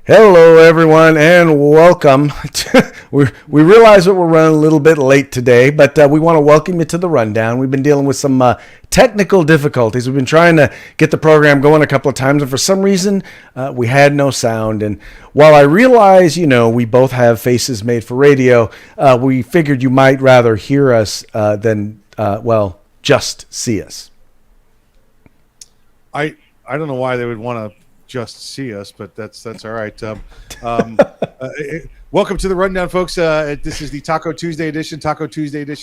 Hello, everyone, and welcome. We realize that we're running a little bit late today, but we want to welcome you to the rundown. We've been dealing with some technical difficulties. We've been trying to get the program going a couple of times, and for some reason, we had no sound. And while I realize, we both have faces made for radio, we figured you might rather hear us than, just see us. I don't know why they would want to just see us, but that's all right. Welcome to the rundown, folks. This is the Taco Tuesday edition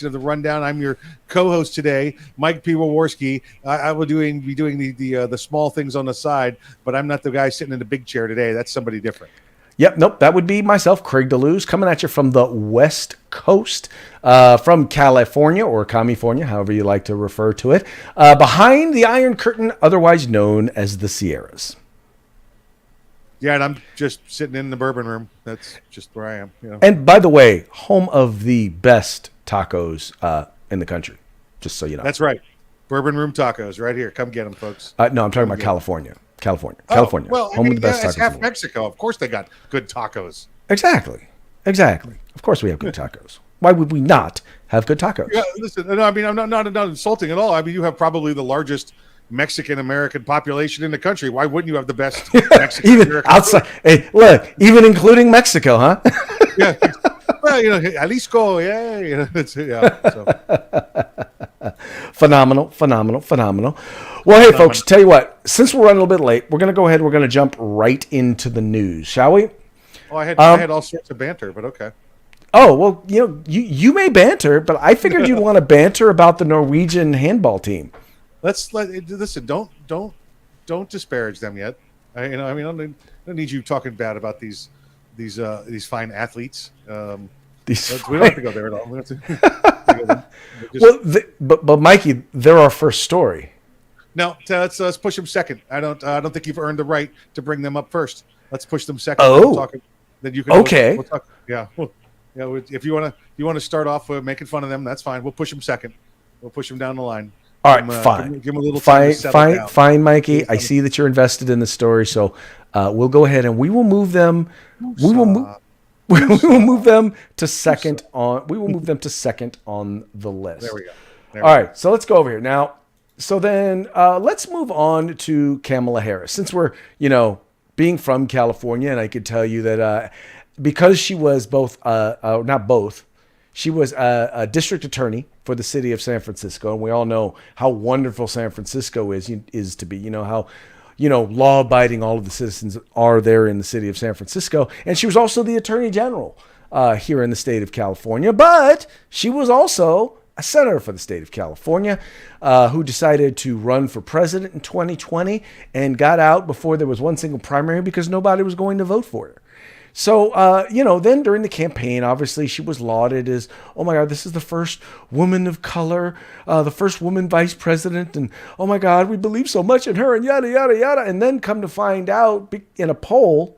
of the rundown. I'm your co-host today, Mike P. Waworski. I will be doing the small things on the side, but I'm not the guy sitting in the big chair today. That's somebody different. Yep, nope, that would be myself, Craig DeLuz, coming at you from the West Coast, from California, or California, however you like to refer to it, behind the Iron Curtain, otherwise known as the Sierras. Yeah, and I'm just sitting in the bourbon room. That's just where I am. And by the way, home of the best tacos in the country, just so you know. That's right. Bourbon room tacos right here. Come get them, folks. No, I'm talking about California. California. Well, home of the best tacos. It's half Mexico. Of course they got good tacos. Exactly. Of course we have good tacos. Why would we not have good tacos? Yeah, listen, no, I mean, I'm not insulting at all. I mean, you have probably the largest Mexican-American population in the country. Why wouldn't you have the best Mexican-American even outside? Hey, look, even including Mexico, huh? Yeah. Well, Jalisco, yeah. So. Phenomenal. Well, hey, folks, tell you what. Since we're running a little bit late, we're going to go ahead. We're going to jump right into the news, shall we? Oh, I had all sorts of banter, but okay. Oh, well, you may banter, but I figured you'd want to banter about the Norwegian handball team. Listen. Don't disparage them yet. I don't need you talking bad about these fine athletes. We don't have to go there at all. But Mikey, they're our first story. No, let's push them second. I don't think you've earned the right to bring them up first. Let's push them second. Then you can. Okay. We'll talk. Yeah. If you want to start off making fun of them, that's fine. We'll push them second. We'll push them down the line. All right, fine. Give them a little time fine, Mikey. I see that you're invested in the story, so we'll go ahead and we will move them. We will move them to second on. We will move them to second on the list. There we go. All right, so let's go over here now. So then let's move on to Kamala Harris, since we're being from California, and I could tell you that because she was she was a district attorney for the city of San Francisco, and we all know how wonderful San Francisco is to be. How law-abiding all of the citizens are there in the city of San Francisco. And she was also the attorney general here in the state of California, but she was also a senator for the state of California who decided to run for president in 2020 and got out before there was one single primary because nobody was going to vote for her. So, then during the campaign, obviously she was lauded as, oh my God, this is the first woman of color, the first woman vice president. And oh my God, we believe so much in her and yada, yada, yada. And then come to find out in a poll,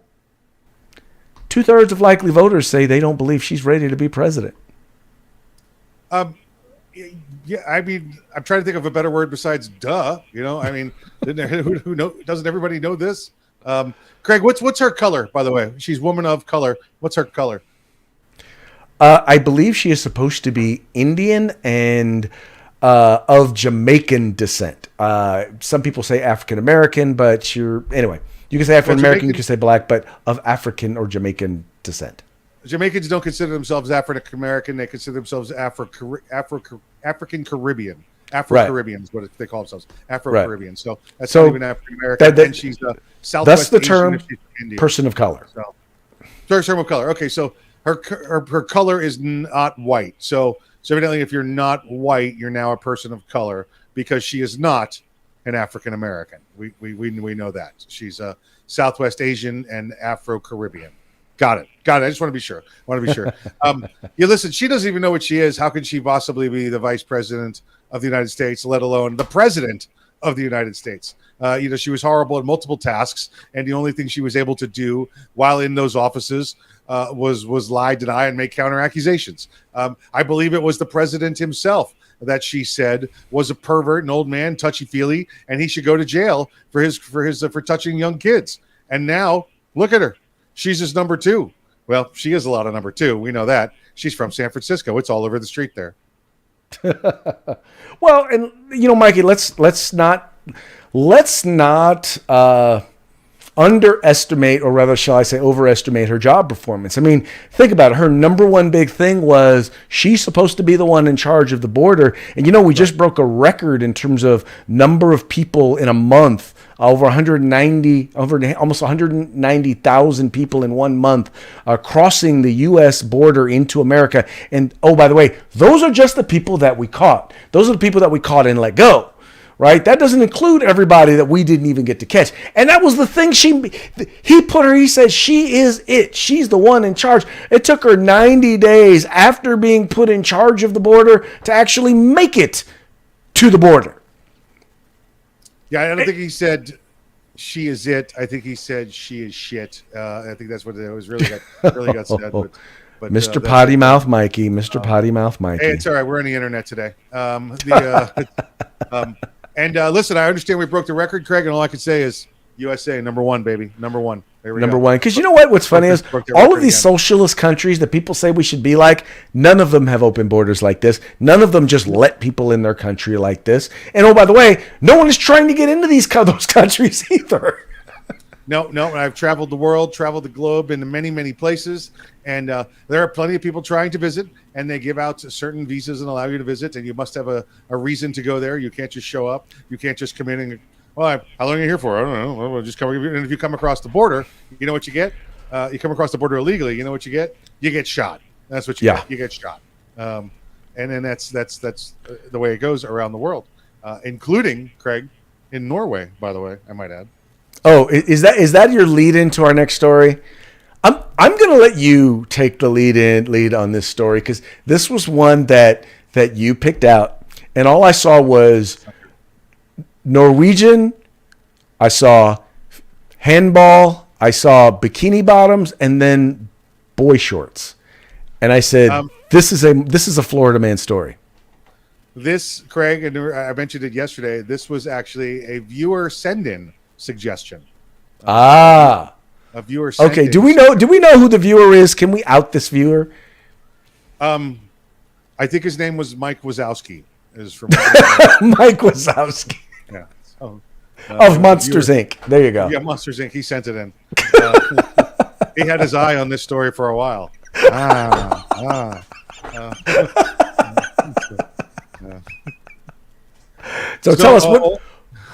2/3 of likely voters say they don't believe she's ready to be president. Yeah, I mean, I'm trying to think of a better word besides duh. Who know? Doesn't everybody know this? Craig, what's her color, by the way? She's woman of color. What's her color? I believe she is supposed to be Indian and of Jamaican descent. Some people say African American, but anyway. You can say African American, you can say black, but of African or Jamaican descent. Jamaicans don't consider themselves African American; they consider themselves African Caribbean. Afro-Caribbean is what they call themselves. Afro-Caribbean. Right. So that's not even African American. And she's a Southwest That's the term. Asian person of color. So, term of color. Okay, so her color is not white. So evidently, if you're not white, you're now a person of color because she is not an African American. We know that she's a Southwest Asian and Afro-Caribbean. Got it. I just want to be sure. Listen, she doesn't even know what she is. How can she possibly be the vice president of the United States, let alone the president of the United States? She was horrible at multiple tasks, and the only thing she was able to do while in those offices was lie, deny, and make counter accusations. I believe it was the president himself that she said was a pervert, an old man, touchy-feely, and he should go to jail for touching young kids. And now look at her. She's just number two. Well, she is a lot of number two. We know that. She's from San Francisco. It's all over the street there. Well, and Mikey, let's not underestimate, or rather, shall I say, overestimate her job performance. I mean, think about it. Her number one big thing was she's supposed to be the one in charge of the border. And, we just broke a record in terms of number of people in a month, over almost 190,000 people in 1 month crossing the U.S. border into America. And, oh, by the way, those are just the people that we caught. Those are the people that we caught and let go. Right? That doesn't include everybody that we didn't even get to catch. And that was the thing he said she is it. She's the one in charge. It took her 90 days after being put in charge of the border to actually make it to the border. Yeah, I don't think he said she is it. I think he said she is shit. I think that's what it was really got said. But Mr. Potty Mouth Mikey, Mr. Potty Mouth Mikey. Hey, it's all right. We're on the internet today. And listen, I understand we broke the record, Craig, and all I can say is USA, number one, baby. Number one. There we Number go. one. Because you know what? What's funny is all of these socialist countries that people say we should be like, none of them have open borders like this. None of them just let people in their country like this. And oh, by the way, no one is trying to get into those countries either. No. I've traveled the world, traveled the globe into many, many places. And there are plenty of people trying to visit, and they give out certain visas and allow you to visit. And you must have a reason to go there. You can't just show up. You can't just come in and, well, how long are you here for? I don't know. Well, we'll just come. And if you come across the border, you know what you get? You come across the border illegally. You know what you get? You get shot. That's what you get. You get shot. And then that's the way it goes around the world, including, Craig, in Norway, by the way, I might add. Oh, is that your lead into our next story? I'm going to let you take the lead on this story, because this was one that you picked out, and all I saw was Norwegian, I saw handball, I saw bikini bottoms, and then boy shorts, and I said, this is a Florida man story. This, Craig, and I mentioned it yesterday. This was actually a viewer send-in suggestion. A viewer. Okay. Do we know who the viewer is? Can we out this viewer? I think his name was Mike Wazowski. Is from Mike Wazowski. Yeah. So, of Monsters Inc. There you go. Yeah, Monsters Inc. He sent it in. He had his eye on this story for a while. So tell us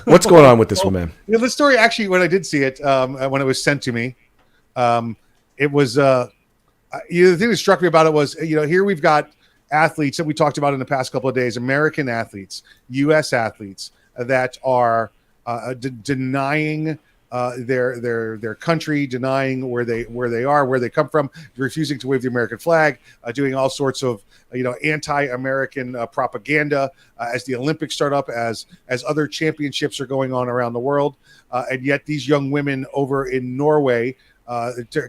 what's going on with this one, man. The story, actually, when I did see it, when it was sent to me, it was the thing that struck me about it was, here we've got athletes that we talked about in the past couple of days, American athletes, U.S. athletes that are denying their country, denying where they are, where they come from, refusing to wave the American flag, doing all sorts of anti-American propaganda as the Olympics start up, as other championships are going on around the world, and yet these young women over in Norway,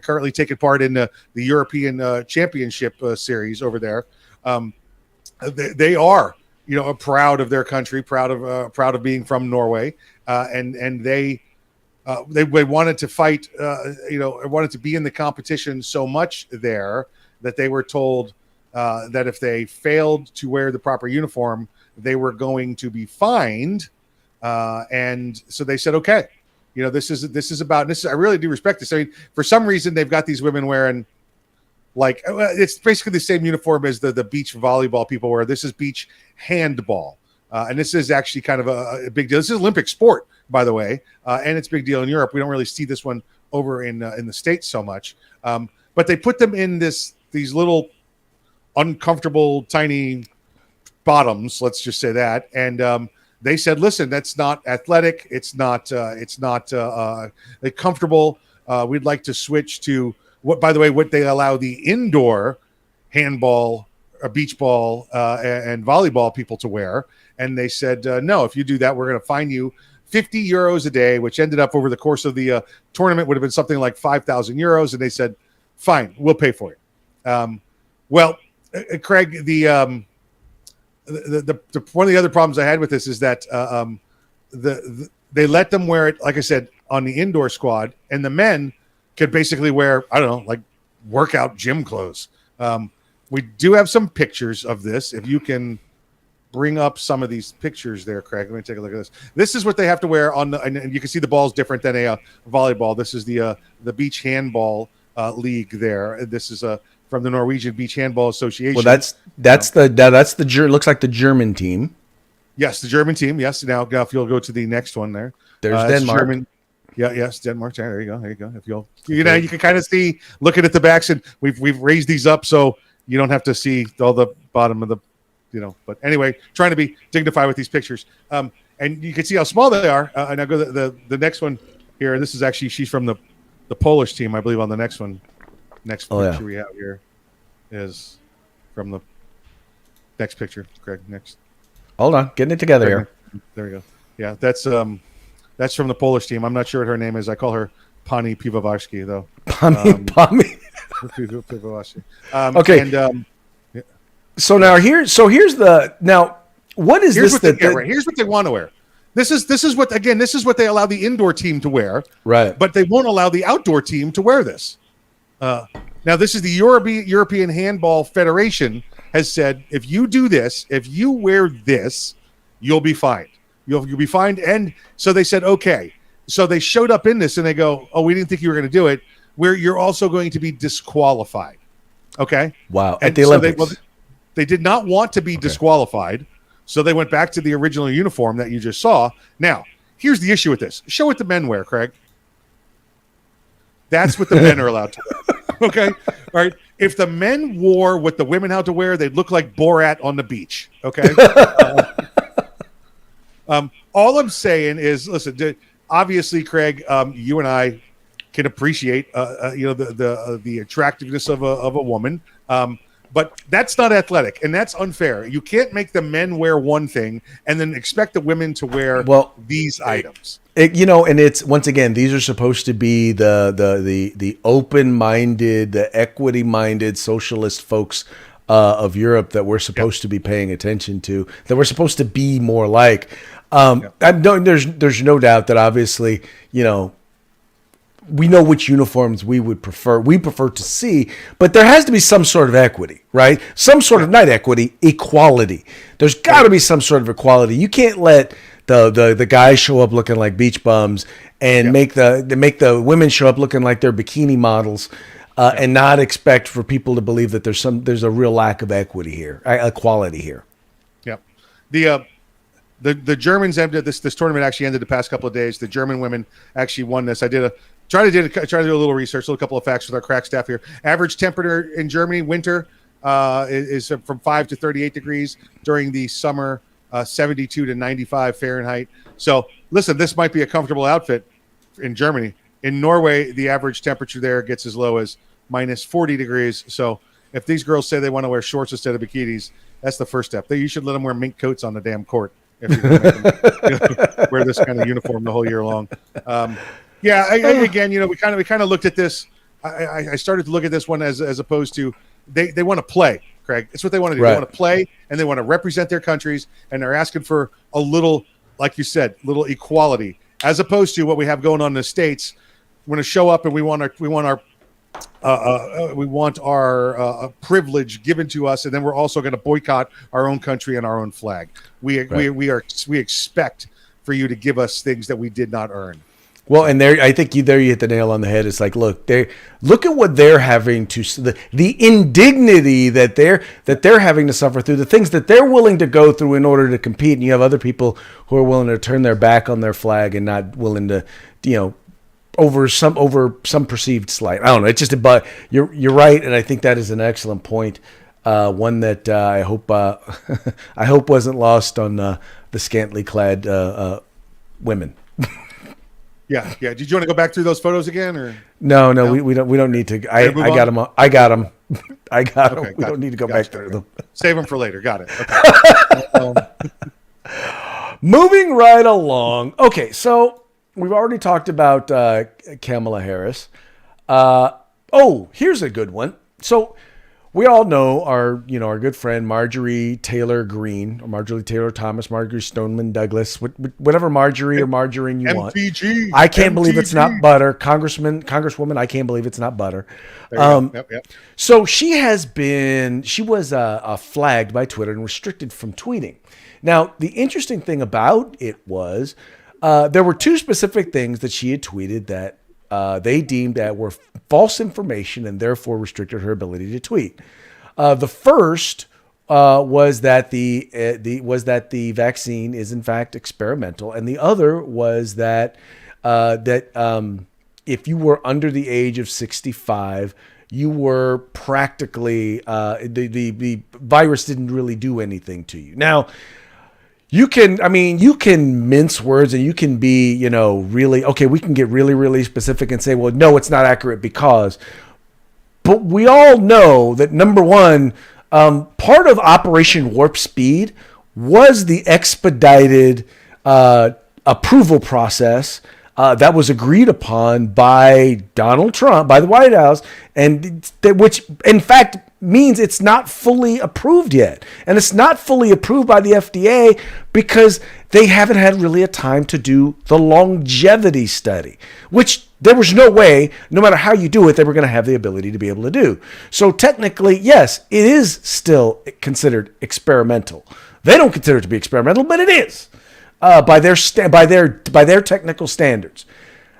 currently taking part in the European Championship series over there, they are proud of their country, proud of being from Norway, and they wanted to fight, wanted to be in the competition so much there that they were told that if they failed to wear the proper uniform, they were going to be fined. And so they said, okay, this is about this. I really do respect this. I mean, for some reason, they've got these women wearing it's basically the same uniform as the beach volleyball people wear. This is beach handball. And this is actually kind of a big deal. This is Olympic sport, by the way, and it's a big deal in Europe. We don't really see this one over in the States so much. But they put them in these little uncomfortable, tiny bottoms. Let's just say that. And they said, "Listen, that's not athletic. It's not comfortable. We'd like to switch to what they allow the indoor handball, beach ball, and volleyball people to wear." And they said, no, if you do that, we're going to fine you 50 euros a day, which ended up over the course of the tournament would have been something like 5,000 euros. And they said, fine, we'll pay for you. Craig, the one of the other problems I had with this is that they let them wear it, like I said, on the indoor squad, and the men could basically wear, I don't know, like workout gym clothes. We do have some pictures of this. If you can bring up some of these pictures there, Craig. Let me take a look at this. This is what they have to wear on the, and you can see the ball's different than a volleyball. This is the beach handball league there. This is from the Norwegian Beach Handball Association. Well, that's looks like the German team. Yes, the German team. Yes. Now if you'll go to the next one there. There's Denmark. German. Yeah, yes, Denmark. There you go. There you go. If you'll, you can kind of see, looking at the backs, and we've raised these up so you don't have to see all the bottom of the, But anyway, trying to be dignified with these pictures. And you can see how small they are. And I'll go the next one here. This is actually, she's from the Polish team, I believe, on the next one. Next picture we have here is from the next picture. Craig, next. Hold on, getting it together here. There we go. Yeah, that's from the Polish team. I'm not sure what her name is. I call her Pani Piwowarski, though. Pani. Piwowarski. Okay. And so here's what is here's this? Here's what they want to wear. This is what they allow the indoor team to wear. Right. But they won't allow the outdoor team to wear this. Now this is the European Handball Federation has said, if you do this, if you wear this, you'll be fined. You'll be fined. And so they said, okay. So they showed up in this and they go, oh, we didn't think you were going to do it. Where you're also going to be disqualified. Okay. Wow. And at the Olympics. They did not want to be disqualified. So they went back to the original uniform that you just saw. Now, here's the issue with this. Show what the men wear, Craig. That's what the men are allowed to wear. Okay. All right. If the men wore what the women had to wear, they'd look like Borat on the beach. Okay. All I'm saying is, listen, obviously, Craig, you and I can appreciate, the attractiveness of a woman. But that's not athletic, and that's unfair. You can't make the men wear one thing and then expect the women to wear these items. And it's, once again, these are supposed to be the open-minded, the equity-minded socialist folks of Europe that we're supposed to be paying attention to, that we're supposed to be more like. There's no doubt that obviously, we know which uniforms we would prefer. We prefer to see, but there has to be some sort of equity, right? Some sort of, not equity, equality. There's got to be some sort of equality. You can't let the guys show up looking like beach bums and make the women show up looking like they're bikini models, and not expect for people to believe that there's a real lack of equity here, equality here. Yep. The Germans ended this tournament actually ended the past couple of days. The German women actually won this. I tried to do a little research, a couple of facts with our crack staff here. Average temperature in Germany winter is from 5 to 38 degrees. During the summer, 72 to 95 Fahrenheit. So listen, this might be a comfortable outfit in Germany. In Norway, the average temperature there gets as low as minus 40 degrees. So if these girls say they want to wear shorts instead of bikinis, that's the first step. You should let them wear mink coats on the damn court if you're going to make them wear this kind of uniform the whole year long. Again, we kind of looked at this. I started to look at this one as opposed to they want to play, Craig. It's what they want to do. Right. They want to play and they want to represent their countries, and they're asking for a little, like you said, little equality, as opposed to what we have going on in the States. We're going to show up and we want our privilege given to us, and then we're also going to boycott our own country and our own flag. We expect for you to give us things that we did not earn. Well, and I think you hit the nail on the head. It's like, look at what they're having to, the indignity that they're having to suffer through, the things that they're willing to go through in order to compete. And you have other people who are willing to turn their back on their flag and not willing to, over some perceived slight. I don't know. It's just but you're right, and I think that is an excellent point. One that I hope wasn't lost on the scantily clad women. Yeah. Did you want to go back through those photos again, or no? We don't need to. I got them. I got them. Okay, we don't need to go back through them. Save them for later. Got it. Okay. Moving right along. Okay, so we've already talked about Kamala Harris. Here's a good one. So we all know our good friend Marjorie Taylor Greene, or Marjorie Taylor Thomas, Marjorie Stoneman Douglas, whatever Marjorie or margarine you want. MTG. I can't believe it's not MTG. butter. Congresswoman, I can't believe it's not butter. There you go. Yep. So she was flagged by Twitter and restricted from tweeting. Now, the interesting thing about it was there were two specific things that she had tweeted that they deemed that were false information and therefore restricted her ability to tweet. The first was that the vaccine is in fact experimental, and the other was that if you were under the age of 65, you were practically the virus didn't really do anything to you. Now, you can mince words and you can be, really, okay, we can get really, really specific and say, well, no, it's not accurate because, but we all know that number one, part of Operation Warp Speed was the expedited approval process that was agreed upon by Donald Trump, by the White House, and which in fact means it's not fully approved yet. And it's not fully approved by the FDA because they haven't had really a time to do the longevity study, which there was no way, no matter how you do it, they were going to have the ability to be able to do. So technically, yes, it is still considered experimental. They don't consider it to be experimental, but it is by their technical standards.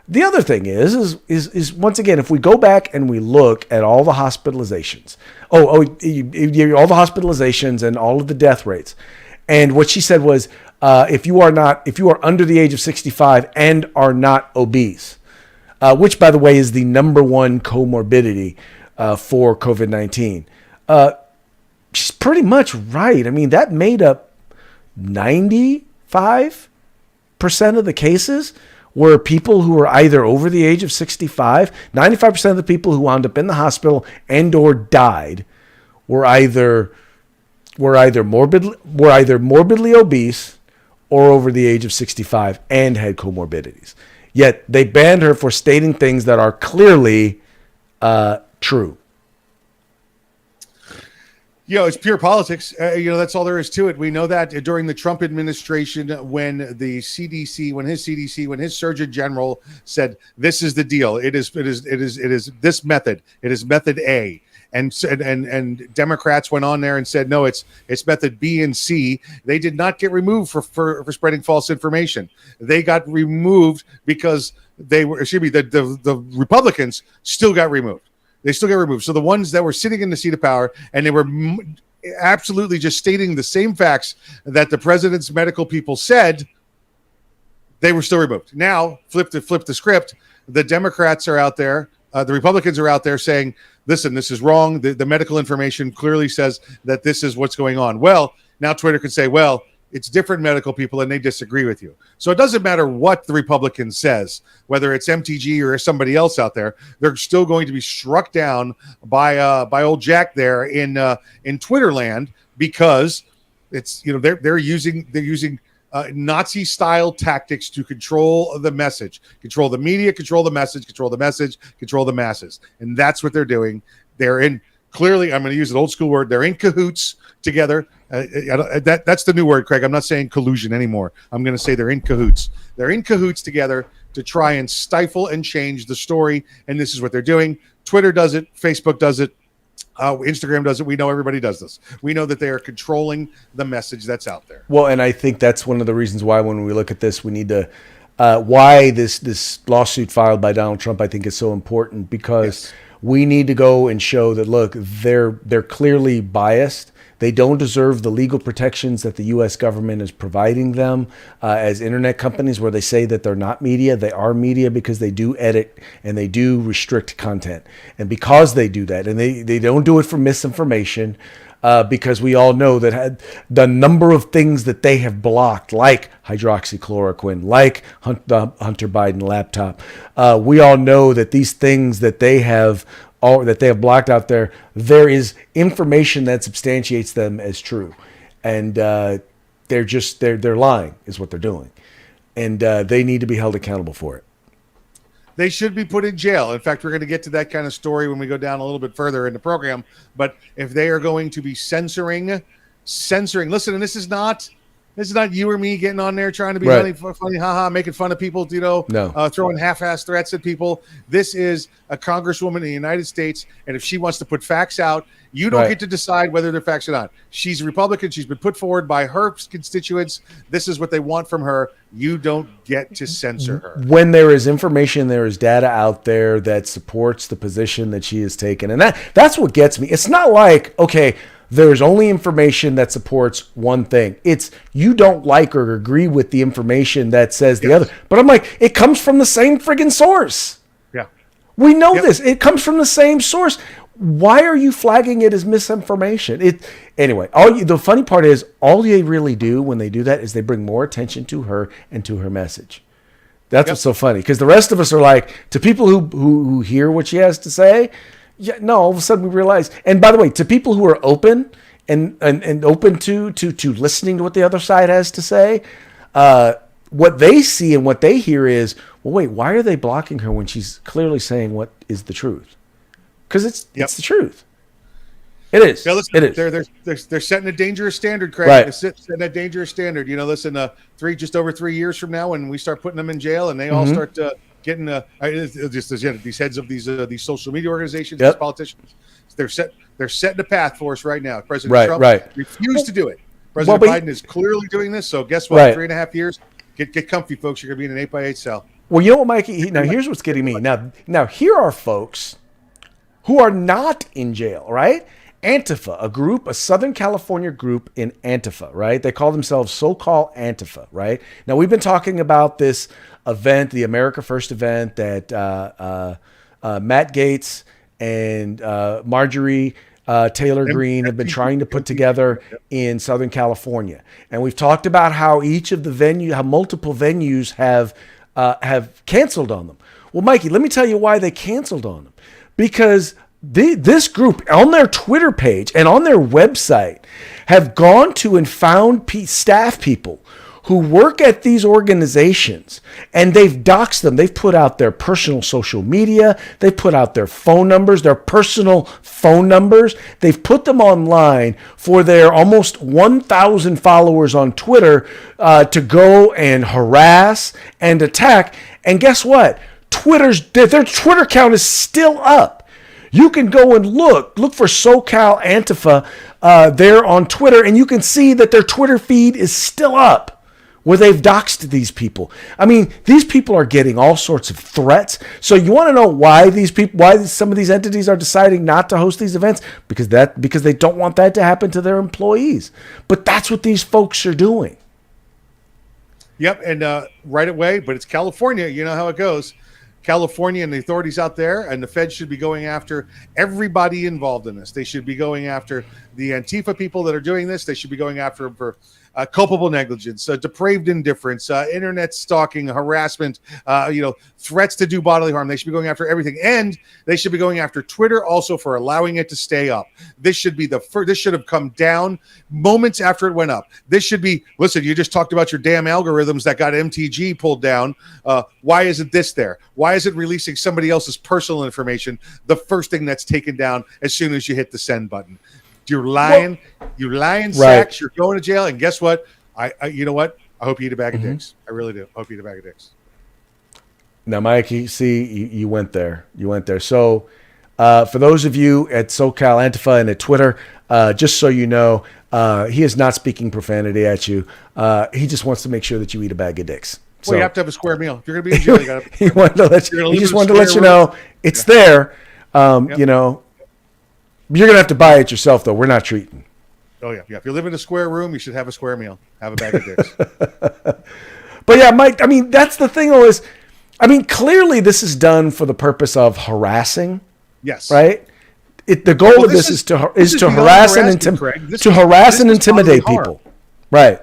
The other thing is once again, if we go back and we look at all the hospitalizations, all the hospitalizations and all of the death rates, and what she said was, if you are under the age of 65 and are not obese, which by the way is the number one comorbidity for COVID-19, she's pretty much right. I mean, that made up 95% of the cases were people who were either over the age of 65. 95% of the people who wound up in the hospital and or died were either morbidly obese or over the age of 65 and had comorbidities. Yet they banned her for stating things that are clearly true. It's pure politics. That's all there is to it. We know that during the Trump administration, when his Surgeon General said, "This is the deal. It is this method. It is method A," and Democrats went on there and said, "No, it's method B and C." They did not get removed for spreading false information. They got removed because the Republicans still got removed. They still get removed. So the ones that were sitting in the seat of power and they were absolutely just stating the same facts that the president's medical people said, they were still removed. Now, flip the script. The Democrats are out there. The Republicans are out there saying, listen, this is wrong. The medical information clearly says that this is what's going on. Well, now Twitter could say, well, it's different medical people and they disagree with you. So it doesn't matter what the Republican says, whether it's MTG or somebody else out there, they're still going to be struck down by old Jack there in Twitter land because it's they're using Nazi style tactics to control the message, control the media, control the message, control the masses, and that's what they're doing. They're in. Clearly, I'm going to use an old school word. They're in cahoots together. That's the new word, Craig. I'm not saying collusion anymore. I'm going to say they're in cahoots. They're in cahoots together to try and stifle and change the story. And this is what they're doing. Twitter does it. Facebook does it. Instagram does it. We know everybody does this. We know that they are controlling the message that's out there. Well, and I think that's one of the reasons why when we look at this, we need to why this lawsuit filed by Donald Trump, I think, is so important because we need to go and show that, look, they're clearly biased. They don't deserve the legal protections that the U.S. government is providing them as internet companies where they say that they're not media. They are media because they do edit and they do restrict content. And because they do that, and they don't do it for misinformation, because we all know that the number of things that they have blocked, like hydroxychloroquine, like the Hunter Biden laptop, we all know that these things that they have blocked out there, there is information that substantiates them as true, and they're lying is what they're doing, and they need to be held accountable for it. They should be put in jail. In fact, we're going to get to that kind of story when we go down a little bit further in the program. But if they are going to be censoring, listen, and this is not you or me getting on there trying to be funny, haha, making fun of people, throwing half-assed threats at people. This is a congresswoman in the United States, and if she wants to put facts out, you don't get to decide whether they're facts or not. She's a Republican. She's been put forward by her constituents. This is what they want from her. You don't get to censor her. When there is information, there is data out there that supports the position that she has taken. And that's what gets me. It's not like, okay, there's only information that supports one thing. It's you don't like or agree with the information that says the other. But I'm like, it comes from the same friggin' source. Yeah. We know this. It comes from the same source. Why are you flagging it as misinformation? Anyway, the funny part is all they really do when they do that is they bring more attention to her and to her message. That's what's so funny, because the rest of us are like, to people who hear what she has to say, all of a sudden we realize. And by the way, to people who are open and open to listening to what the other side has to say, what they see and what they hear is, well, wait, why are they blocking her when she's clearly saying what is the truth? Because it's the truth. It is. Yeah, listen, it is. They're setting a dangerous standard, Craig. Right. They're setting a dangerous standard. Listen, just over 3 years from now, when we start putting them in jail, and they all start getting these heads of these social media organizations, these politicians, they're setting a path for us right now. President Trump refused to do it. President Biden is clearly doing this. So guess what? 3.5 years. Get comfy, folks. You're going to be in an 8x8 cell. Well, you know what, Mikey? Now here's what's getting me. Now here are folks who are not in jail, right? Antifa, a Southern California group in Antifa, right? They call themselves so-called Antifa, right? Now, we've been talking about this event, the America First event that Matt Gaetz and Marjorie Taylor Greene have been trying to put together in Southern California. And we've talked about how each of how multiple venues have canceled on them. Well, Mikey, let me tell you why they canceled on them. Because this group on their Twitter page and on their website have gone to and found staff people who work at these organizations, and they've doxed them. They've put out their personal social media. They've put out their phone numbers, their personal phone numbers. They've put them online for their almost 1,000 followers on Twitter to go and harass and attack. And guess what? Their Twitter count is still up. You can go and look for SoCal Antifa there on Twitter, and you can see that their Twitter feed is still up where they've doxed these people. I mean, these people are getting all sorts of threats. So you want to know why some of these entities are deciding not to host these events? Because they don't want that to happen to their employees. But that's what these folks are doing. Yep, and right away, but it's California. You know how it goes. California and the authorities out there and the Fed should be going after everybody involved in this. They should be going after the Antifa people that are doing this. They should be going after them for culpable negligence, depraved indifference, internet stalking, harassment, threats to do bodily harm. They should be going after everything. And they should be going after Twitter also for allowing it to stay up. This should be this should have come down moments after it went up. This should be, listen, you just talked about your damn algorithms that got MTG pulled down. Why isn't this there? Why is it releasing somebody else's personal information the first thing that's taken down as soon as you hit the send button? You're lying. You lying sacks. You're going to jail. And guess what? You know what? I hope you eat a bag of dicks. I really do. I hope you eat a bag of dicks. Now, Mikey, see, you went there. You went there. So for those of you at SoCal Antifa and at Twitter, just so you know, he is not speaking profanity at you. He just wants to make sure that you eat a bag of dicks. So, well, you have to have a square meal. If you're going to be in jail, you got to. He just wanted to let you know it's there. You know. You're going to have to buy it yourself, though. We're not treating. Oh, yeah. If you live in a square room, you should have a square meal. Have a bag of dicks. But, yeah, Mike, I mean, that's the thing, though, is, I mean, clearly this is done for the purpose of harassing. Yes. Right? The goal of this is to harass and intimidate people. Right.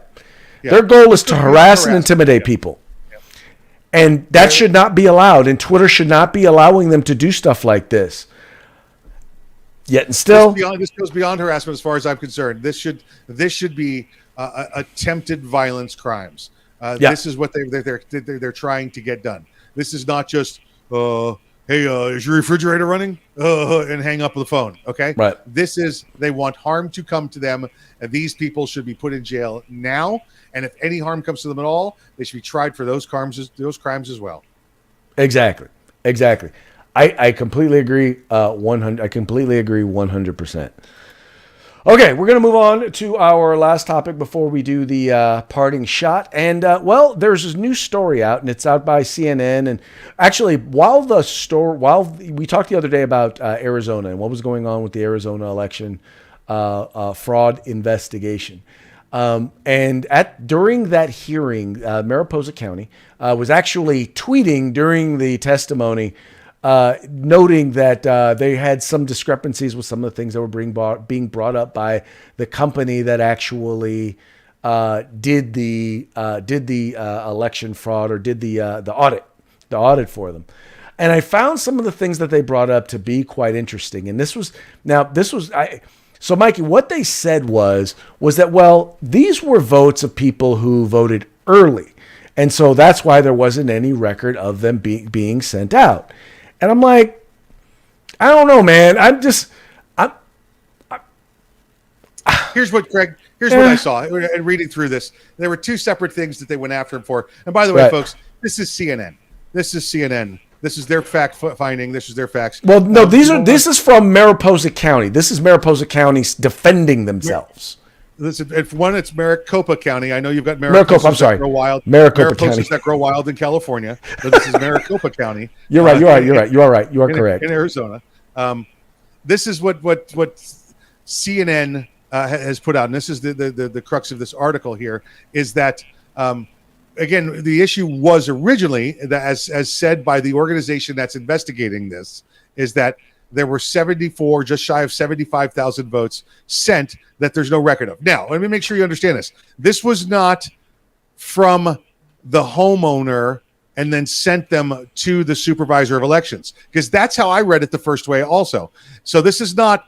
Yeah. Their goal is to harass and intimidate people. Yeah. And that should not be allowed. And Twitter should not be allowing them to do stuff like this. Yet and still, this goes beyond harassment as far as I'm concerned. This should be attempted violence crimes. This is what they're trying to get done. This is not just hey, is your refrigerator running? And hang up the phone. Okay. Right. They want harm to come to them. And these people should be put in jail now. And if any harm comes to them at all, they should be tried for those crimes as well. Exactly. I completely agree. 100. I completely agree. 100%. Okay, we're going to move on to our last topic before we do the parting shot. And, there's this new story out, and it's out by CNN. And actually, while we talked the other day about Arizona and what was going on with the Arizona election fraud investigation. During that hearing, Mariposa County was actually tweeting during the testimony, noting that they had some discrepancies with some of the things that were being brought up by the company that actually did the election fraud, or did the audit for them. And I found some of the things that they brought up to be quite interesting. And so Mikey, what they said was that, well, these were votes of people who voted early. And so that's why there wasn't any record of them being sent out. And I'm like, I don't know, man. Here's what I saw and reading through this. There were two separate things that they went after him for. And by the way, folks, this is CNN. This is their fact finding. This is their facts. Well, no, this is from Mariposa County. This is Mariposa County defending themselves. It's Maricopa County. I know you've got Maricopa. I'm sorry. That grow wild. Maricopa County that grow wild in California. But this is Maricopa County. You're right. You are correct. In Arizona. This is what CNN has put out, and this is the crux of this article here, is that again, the issue was originally that, as said by the organization that's investigating this, is that there were 74, just shy of 75,000 votes sent that there's no record of. Now, let me make sure you understand this. This was not from the homeowner and then sent them to the supervisor of elections, because that's how I read it the first way also. So this is not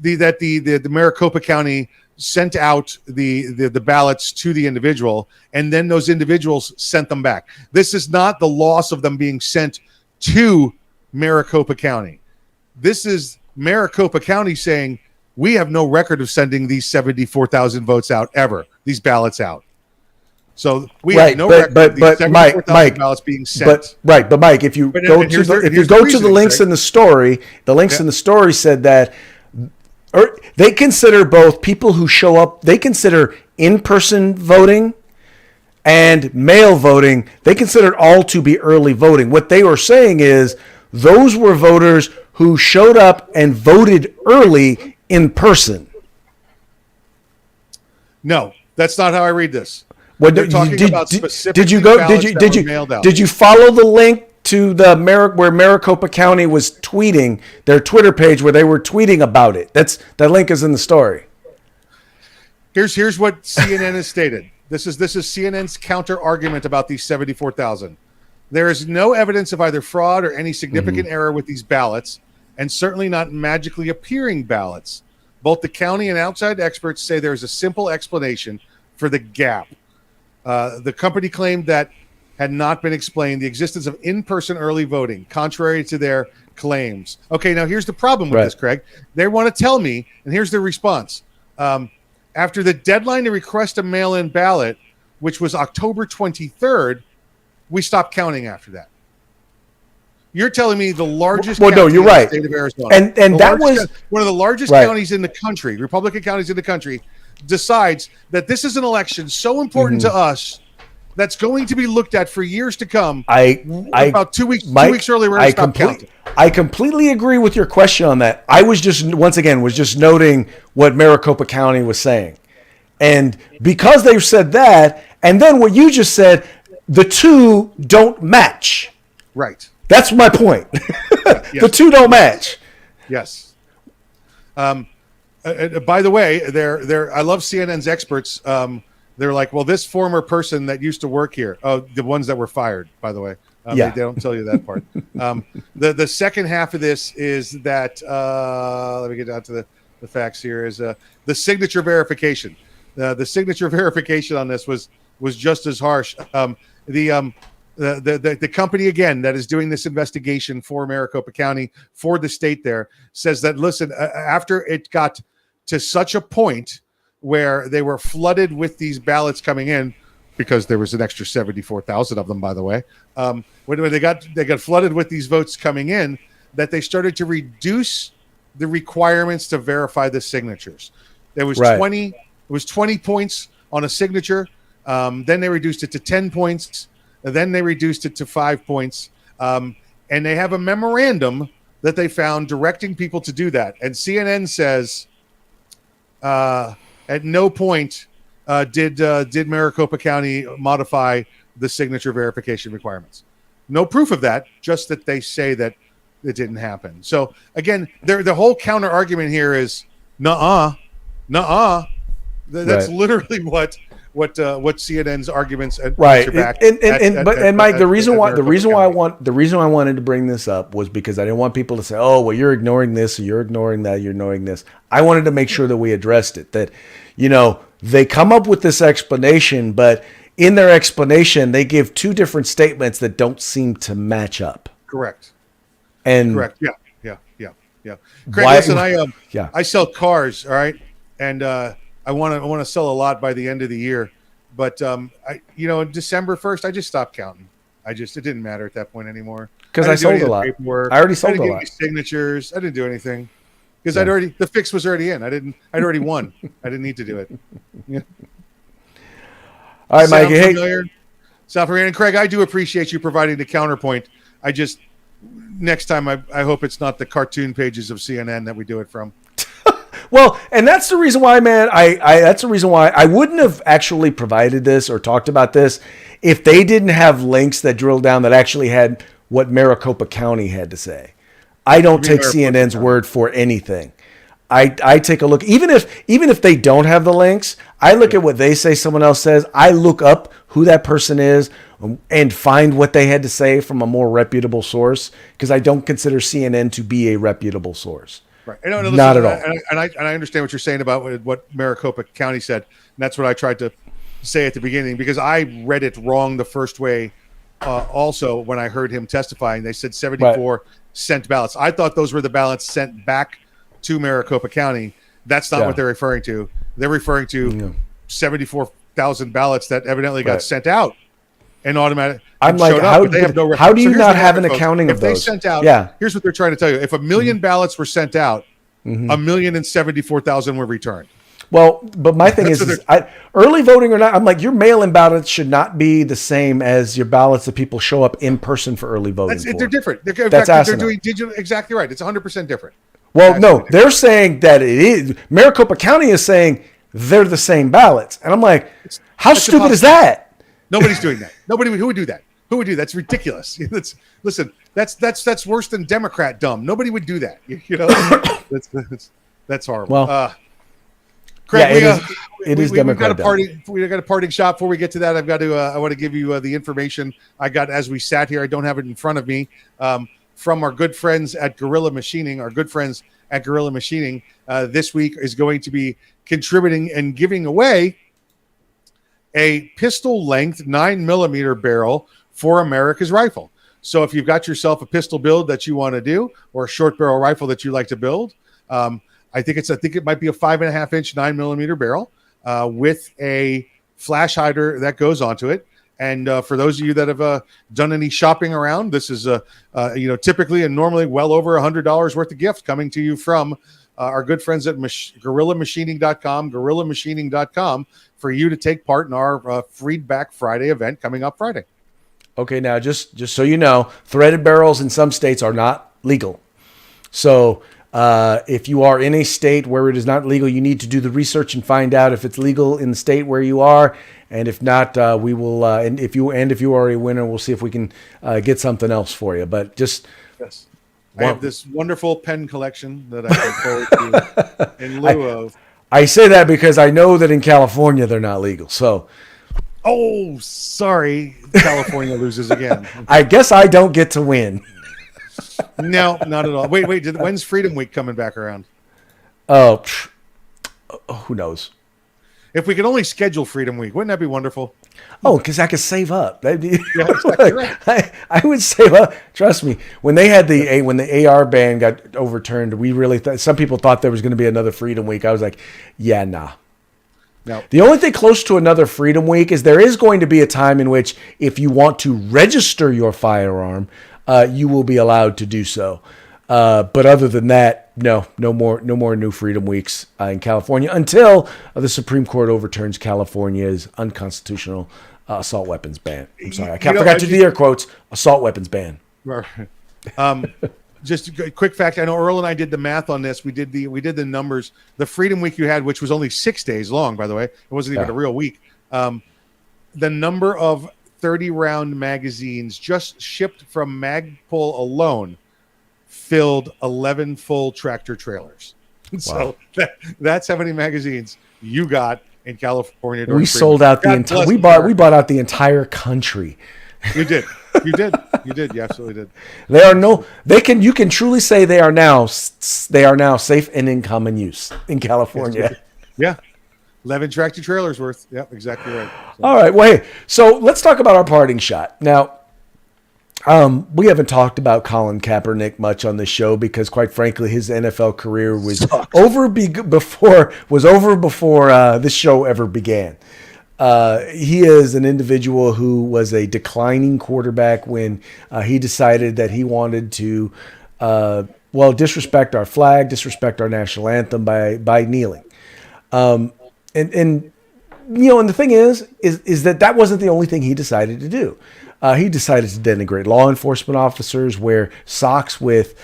the Maricopa County sent out the ballots to the individual, and then those individuals sent them back. This is not the loss of them being sent to Maricopa County. This is Maricopa County saying, we have no record of sending these 74,000 votes out ever, these ballots out. So we have no record of these 74,000 ballots being sent. But Mike, if you go to the links in the story, in the story said that they consider both people who show up, they consider in-person voting and mail voting, they consider all to be early voting. What they were saying is those were voters who showed up and voted early in person. No, that's not how I read this. Did you follow the link to where Maricopa County was tweeting their Twitter page, where they were tweeting about it? That link is in the story. Here's what CNN has stated. This is CNN's counter argument about these 74,000. There is no evidence of either fraud or any significant error with these ballots, and certainly not magically appearing ballots. Both the county and outside experts say there is a simple explanation for the gap. The company claimed that had not been explained, the existence of in-person early voting, contrary to their claims. Okay, now here's the problem with this, Craig. They want to tell me, and here's their response. After the deadline to request a mail-in ballot, which was October 23rd, we stopped counting after that. You're telling me the largest county in the state of Arizona, and that was one of the largest counties in the country, Republican counties in the country, decides that this is an election so important to us that's going to be looked at for years to come. About 2 weeks, Mike, 2 weeks earlier, we're going to stop counting. I completely agree with your question on that. I was just noting what Maricopa County was saying, and because they said that, and then what you just said, the two don't match. Right. That's my point. The two don't match. Yes. By the way, I love CNN's experts. They're like, well, this former person that used to work here, the ones that were fired, by the way. They don't tell you that part. The second half of this is that, let me get down to the facts here, is the signature verification. The signature verification on this was just as harsh. The company, again, that is doing this investigation for Maricopa County, for the state there, says that, listen, after it got to such a point where they were flooded with these ballots coming in, because there was an extra 74,000 of them, by the way, when they got flooded with these votes coming in, that they started to reduce the requirements to verify the signatures. There was 20 points on a signature. Then they reduced it to 10 points. Then they reduced it to 5 points. And they have a memorandum that they found directing people to do that. And CNN says at no point did Maricopa County modify the signature verification requirements. No proof of that, just that they say that it didn't happen. So again, the whole counter argument here is nuh-uh. That's literally what CNN's arguments right. Back and Mike, the reason why I wanted to bring this up was because I didn't want people to say, oh, well, you're ignoring this, or you're ignoring that, you're ignoring this. I wanted to make sure that we addressed it, that, they come up with this explanation, but in their explanation, they give two different statements that don't seem to match up. Correct. Correct. Yeah. Craig, listen, I sell cars, all right, and I want to sell a lot by the end of the year, but December 1st, I just stopped counting. It didn't matter at that point anymore. Because I sold a lot. I already sold a lot. Signatures. I didn't do anything because the fix was already in. I'd already won. I didn't need to do it. Yeah. All right, Mike. Sound familiar? And Craig, I do appreciate you providing the counterpoint. Next time, I hope it's not the cartoon pages of CNN that we do it from. Well, and that's the reason why, man, that's the reason why I wouldn't have actually provided this or talked about this if they didn't have links that drilled down that actually had what Maricopa County had to say. I don't take CNN's word for anything. I take a look, even if they don't have the links, I look at what they say someone else says. I look up who that person is and find what they had to say from a more reputable source, because I don't consider CNN to be a reputable source. Right. Not at all. And I understand what you're saying about what Maricopa County said. And that's what I tried to say at the beginning, because I read it wrong the first way. Also, when I heard him testifying, they said 74 sent ballots. I thought those were the ballots sent back to Maricopa County. That's not what they're referring to. They're referring to 74,000 ballots that evidently got sent out and automatic. I'm like, how do you not have an accounting of those? If they sent out, here's what they're trying to tell you. If 1 million ballots were sent out, 1,074,000 were returned. Well, but my thing is early voting or not, I'm like, your mail-in ballots should not be the same as your ballots that people show up in person for early voting. They're different. They're doing digital. Exactly right. It's 100% different. Well, no, they're saying that it is. Maricopa County is saying they're the same ballots. And I'm like, how stupid is that? Nobody's doing that. Who would do that? Who would do that? That's ridiculous. That's worse than Democrat dumb. Nobody would do that. That's horrible. Well, Craig, it is Democrat dumb. We got a parting shot. Before we get to that, I want to give you the information I got as we sat here. I don't have it in front of me. From our good friends at Gorilla Machining. Our good friends at Gorilla Machining this week is going to be contributing and giving away a pistol length 9mm barrel for America's rifle. So if you've got yourself a pistol build that you want to do, or a short barrel rifle that you like to build, I think it might be a 5.5 inch 9mm barrel with a flash hider that goes onto it. And for those of you that have done any shopping around, this is typically and normally well over $100 worth of gift coming to you from our good friends at gorillamachining.com for you to take part in our Freedback Friday event coming up Friday. Okay, now just so you know, threaded barrels in some states are not legal. So if you are in a state where it is not legal, you need to do the research and find out if it's legal in the state where you are. And if not, we will. And if you are a winner, we'll see if we can get something else for you. But just I have this wonderful pen collection that I can forward to in lieu of. I say that because I know that in California they're not legal. So, oh, sorry, California loses again. I guess I don't get to win. No, not at all. Wait. When's Freedom Week coming back around? Oh, who knows? If we could only schedule Freedom Week, wouldn't that be wonderful? Oh, because I could save up. Yeah, exactly right. I would save up. Trust me. When they had when the AR ban got overturned, we really thought, some people thought there was going to be another Freedom Week. I was like, yeah, nah. No. The only thing close to another Freedom Week is there is going to be a time in which, if you want to register your firearm, you will be allowed to do so. But other than that, no more new Freedom Weeks in California until the Supreme Court overturns California's unconstitutional assault weapons ban. I'm sorry, I forgot to do the air quotes. Assault weapons ban. Just a quick fact. I know Earl and I did the math on this. We did the numbers. The Freedom Week you had, which was only 6 days long, by the way, it wasn't even a real week. The number of 30-round magazines just shipped from Magpul alone filled 11 full tractor trailers. Wow. So that's how many magazines you got in California. We sold out the entire. We bought out the entire country. You did. You absolutely did. You can truly say they are now safe and in common use in California. Yeah. 11 tractor trailers worth. Yep, exactly right. So. All right. Well, hey, so let's talk about our parting shot. Now, we haven't talked about Colin Kaepernick much on this show because, quite frankly, his NFL career was over before this show ever began. He is an individual who was a declining quarterback when he decided that he wanted to, disrespect our flag, disrespect our national anthem by kneeling. And the thing is that wasn't the only thing he decided to do. He decided to denigrate law enforcement officers, wear socks with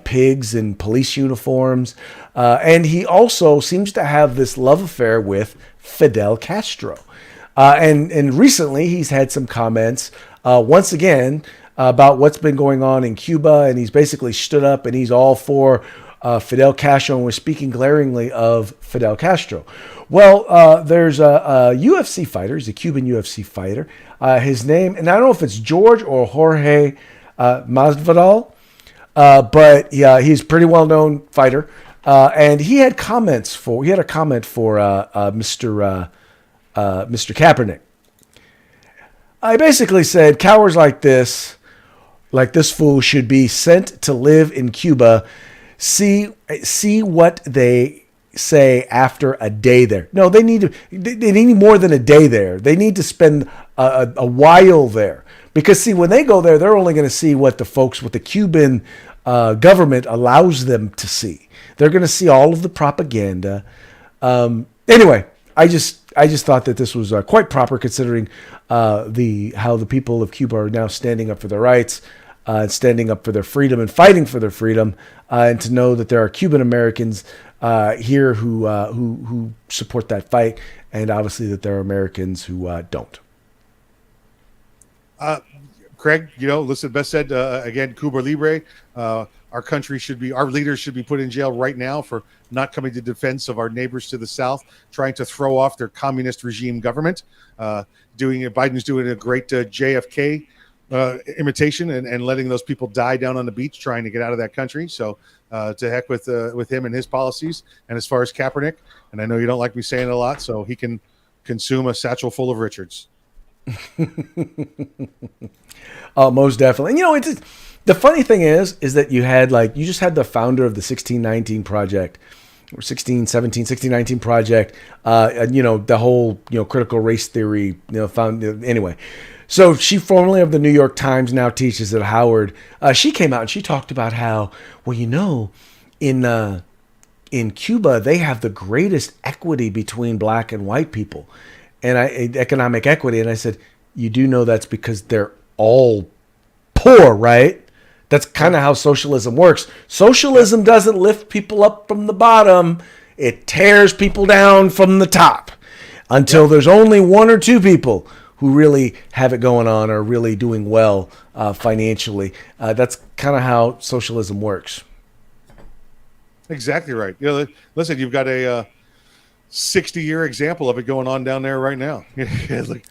pigs in police uniforms. And he also seems to have this love affair with Fidel Castro. And recently he's had some comments, once again, about what's been going on in Cuba. And he's basically stood up and he's all for Fidel Castro, and was speaking glaringly of Fidel Castro. Well, there's a UFC fighter. He's a Cuban UFC fighter. His name, and I don't know if it's George or Jorge Masvidal, but yeah, he's a pretty well-known fighter. And he had a comment for Mr. Kaepernick. I basically said, cowards like this fool should be sent to live in Cuba. See what they say after a day there. No, they need more than a day there. They need to spend a while there, because see, when they go there, they're only going to see what the Cuban government allows them to see. They're going to see all of the propaganda. Anyway, I just thought that this was quite proper, considering how the people of Cuba are now standing up for their rights, standing up for their freedom and fighting for their freedom, and to know that there are Cuban Americans here who support that fight, and obviously that there are Americans who don't. Craig, listen, best said, again, Cuba Libre. Our leaders should be put in jail right now for not coming to defense of our neighbors to the south, trying to throw off their communist regime government. Biden's doing a great JFK imitation and letting those people die down on the beach trying to get out of that country. So to heck with him and his policies. And as far as Kaepernick, and I know you don't like me saying it a lot, so he can consume a satchel full of Richards. Most definitely. And it's the funny thing is that you just had the founder of the 1619 project, or 1619 project, the whole critical race theory anyway. So she, formerly of the New York Times, now teaches at Howard. She came out and she talked about how, in Cuba they have the greatest equity between black and white people, and economic equity. And I said, you do know that's because they're all poor, right? That's kind of how socialism works. Socialism doesn't lift people up from the bottom. It tears people down from the top until there's only one or two people who really have it going on or really doing well financially. That's kind of how socialism works. Exactly right. Listen, you've got a 60-year example of it going on down there right now.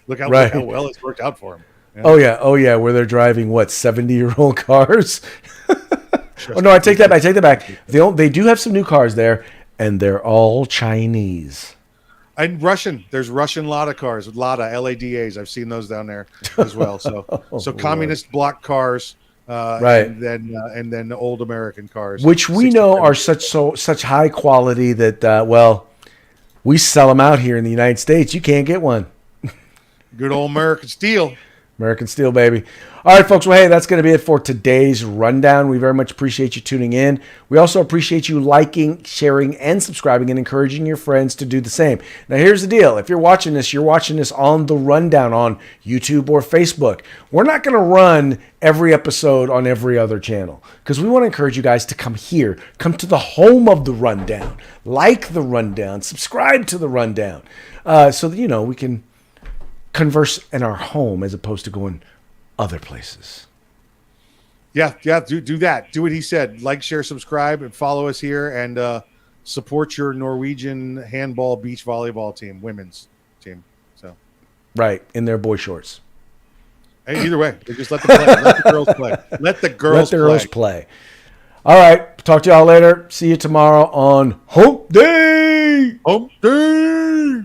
look how well it's worked out for them. Yeah. Oh yeah, where they're driving 70-year-old cars. Oh no, I take that back. They do have some new cars there, and they're all Chinese. And Russian. There's Russian Lada cars, Lada LADAs. I've seen those down there as well. So so communist block cars, Right. and then old American cars, which we know are such high quality that well, we sell them out here in the United States. You can't get one. good old American steel. American Steel, baby. All right, folks. Well, hey, that's going to be it for today's rundown. We very much appreciate you tuning in. We also appreciate you liking, sharing, and subscribing, and encouraging your friends to do the same. Now, here's the deal. If you're watching this on the rundown on YouTube or Facebook. We're not going to run every episode on every other channel because we want to encourage you guys to come here, come to the home of the rundown, like the rundown, subscribe to the rundown, so that, we can converse in our home as opposed to going other places. Yeah, do that. Do what he said. Like, share, subscribe, and follow us here, and support your Norwegian handball beach volleyball team, women's team. So, right, in their boy shorts. Hey, either way, just let them play. Let the girls play. Let the girls play. All right, talk to y'all later. See you tomorrow on Hump Day. Hump Day.